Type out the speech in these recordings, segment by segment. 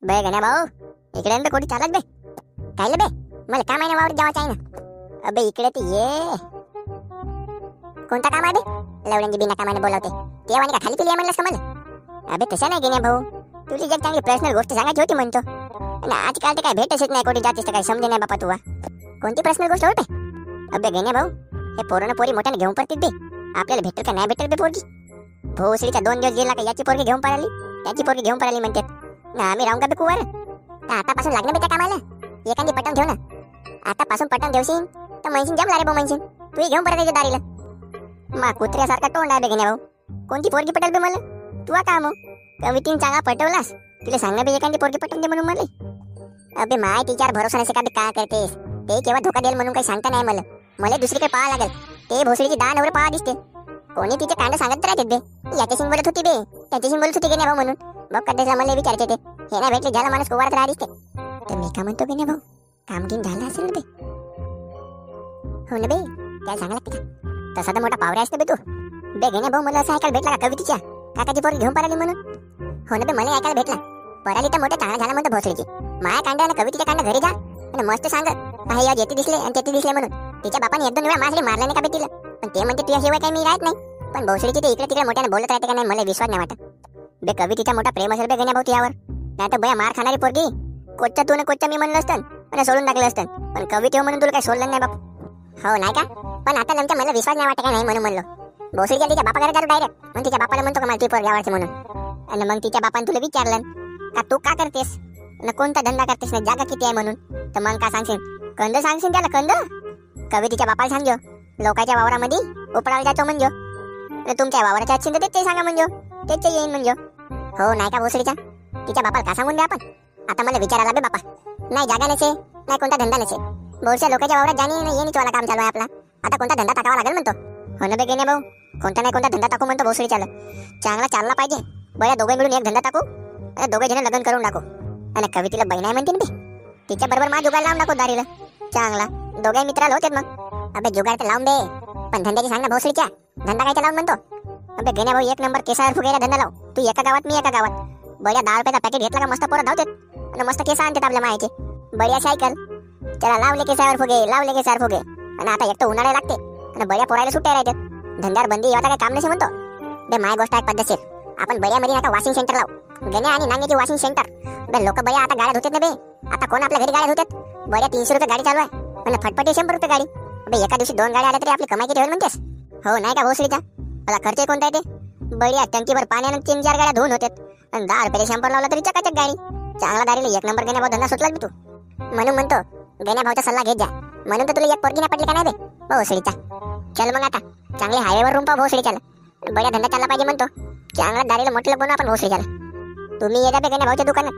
बे गण्या भाऊ, इकडे बे कोणी चालत बे काय बे, मला काम आहे ना वावर जावाचं आहे ना. अबे इकडे ते ये. कोणता काम आहे बे? लवड्यांची बिना कामाने बोलावते तेव्हा का खाली पिली आहे म्हणलंस का मला? अबे तसं नाही गण्या भाऊ, तुझी जग चांगली पर्सनल गोष्ट सांगायची होती म्हणतो. आणि आजकाल ते काय भेटच नाही, कोणी जातीस तर काय समजे नाही बापा तुवा. कोणती पर्सनल गोष्ट होते? अबे गण्या भाऊ, हे पोरानं पोरी मोठ्याने घेऊन पडतील बे. आपल्याला भेटेल का नाही भेटेल बे पोरगी? भोसडीच्या 2 दिवस गेला का याची पोरगी घेऊन पडाली, त्याची पोरगी घेऊन पडाली म्हणतात ना. आम्ही राहून का बे कुवर? तर आतापासून लागणं बे त्या कामाला. एखादी पटन ठेव ना. आतापासून पटन ठेवशील तर म्हणशील जमला रे भाऊ, म्हणशील तू घेऊन पडायच्या दारीला. मा कुत्र्यासारखा तोंड आहे बे गण्या भाऊ. कोणती पोरगी पटेल बे मला? तुला काम कवितीन चांगला पटवलास, तिला सांग बे एखादी पोरगी पटवून दे म्हणून मला. अबे माय तिच्यावर भरोसा नसे का बे, काय करतेस? ते केव्हा धोका देईल म्हणून काही सांगता नाही मला. मला दुसरीकडे पाहा लागेल. ते भोसडीची 10 नवरे पाहा दिसते. कोणी तिचे कांड सांगत राहते बे. याच्याशी बोलत होती बे, त्याच्याशी बोलत होती गण्या भाऊ म्हणून. बघ कधीला मला विचारते ते, हे ना भेटले ज्याला माणूस कुवारात राहा दिसते. तर मी का म्हणतो गण्या भाऊ, कामगिन झालं असेल बे. हो ना बे, काय सांगा लागते का? तसा तर मोठा पावरा असते बे तू. बे गण्या भाऊ, मला असं ऐकायला भेटला का कवितीच्या काकाची पोरगी घेऊन पडाली म्हणून? हो ना बे, मला ऐकायला भेटला. पडाली तर मोठा चांगला झाला म्हणतो भोसडीची. माया कांड्या आणि कवितीच्या कांड्या घरी जा आणि मस्त सांग काही आज येते दिसले आणि तेथे दिसले म्हणून. तिच्या बापाने 1-2 वेळा मासले मारला नाही का बे तिला? पण ते म्हणते तुझ्याशिवाय काही मी राहत नाही. पण भोसडीची ते इकडे तिकडे मोठ्याने बोलत राहते का नाही, मला विश्वास नाही वाटत. बे कवितीचा मोठा प्रेम असेल बे गण्या भाऊ तुझ्यावर. नाही तर बया मार खाणारी पोरगी. कोच्चा तू ना कोच्चा मी म्हणलं असतं आणि सोडून टाकलं असतं. पण कविते म्हणून तुला काही सोडलं नाही बाप. हो नाही का? पण आता नंतर मला विश्वास नाही वाटत का नाही म्हणून म्हणलो. भोसडीच्या तिच्या बापाकडे जातो डायरेक्ट. मग तिच्या बापाला म्हणतो का मला ती पोरगी आवडते म्हणून. आणि मग तिच्या बापाने तुला विचारलं का तू का करतेस ना, कोणता धंदा करतेस ना, जागा किती आहे म्हणून. तर मग का सांगशील? कंद सांगशील त्याला, कंद. कवितीच्या बापाला सांगजो लोकांच्या वावरामध्ये उपडायला जातो म्हणजो. तुमच्या वावराच्या अच्छी तर ते सांगा म्हणजो, तेच येईन म्हणजो. हो नाही का भोसडीच्या तिच्या बापाला का सांगून द्या आपण? आता मला विचारायला बे बापा, नाही जागा नसे नाही कोणता धंदा नसे. बोरच्या लोकांच्या वावरात जाणे नाही येणे तुला काम चालू आहे आपला. आता कोणता धंदा टाकावा लागेल म्हणतो. हो ना बे गेने भाऊ, कोणता नाही कोणता धंदा टाकू म्हणतो भोसडीच्या. चांगला चालला पाहिजे बया. दोघे मिळून एक धंदा टाकू आणि दोघे जण लग्न करून टाकू. आणि कवितीला बहीण आहे म्हणते ना बे, तिच्या बरोबर मा जुगाड लावून टाकू दारीला. चांगला दोघे मित्राला होते मग. अबे जुगाड तर लावून दे, पण धंद्याची सांग ना भोसडीच्या. धंदा काय लावून म्हणतो? अबे गेने भाऊ, 1 नंबर केसावर फुगेला धंदा लाव. तू एका गावात मी एका गावात. बड्या 10 रुपयाचा पॅकेट घेतला का मस्त पोरं धावतात आणि मस्त केस आणतात आपल्या मायाचे. बढिया सायकल त्याला लावले केसावर फुगे, लावले केसावर फुगे. आणि आता एक तर उन्हाळा लागते आणि बड्या पोरायला सुट्ट्या राहतात. धंद्यावर बंदी आता काही काम नसे म्हणतो. बे माय गोष्ट आहे पद्धतशीर. आपण बड्यामध्ये आता वॉशिंग सेंटर लाव. गण्या आणि नांग्याची वॉशिंग सेंटर. बे लोक बया आता गाड्या धुतात ना बे. आता कोण आपल्या घरी गाड्या धुतात? बड्या 300 रुपये गाडी चालू आहे आणि फटफटी 100 रुपये गाडी. बे एका दिवशी 2 गाड्या आल्या तरी आपली कमाई किती होईल म्हणतेस? हो नाही का भोसडीचा? मला खर्च कोणता येते? बढिया टंकीवर पाण्यानं 3-4 गाड्या धुवून होतात आणि 10 रुपये शंभर लावला तरी चकाचक गाडी. चांगला दारीला 1 नंबर गण्या भाऊ धंदा सुचला तू. म्हणून म्हणतो गण्या भाऊचा सल्ला घेत जा. म्हणून तर तुला एक पोरगी नाही पडली का नाही बे भोसडीचा? चल मग आता चांगले हायवेवर रूम पाहू भोसडीच्याला. बड्या धंदा चालला पाहिजे म्हणतो. चांगला दारीला मोठलं बनवू आपण भोसडीच्याला. तुम्ही येता बे गण्या भाऊच्या दुकानात.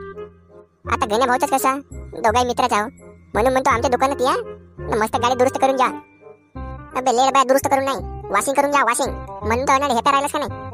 आता गण्या भाऊचाच कसा दोघाही मित्रच आहो म्हणून म्हणतो आमच्या दुकानात या मस्त गाडी दुरुस्त करून जा. अबे लेड बाय दुरुस्त करून नाही, वॉशिंग करून जा. वॉशिंग म्हणतो ना, हे करायलाच का नाही?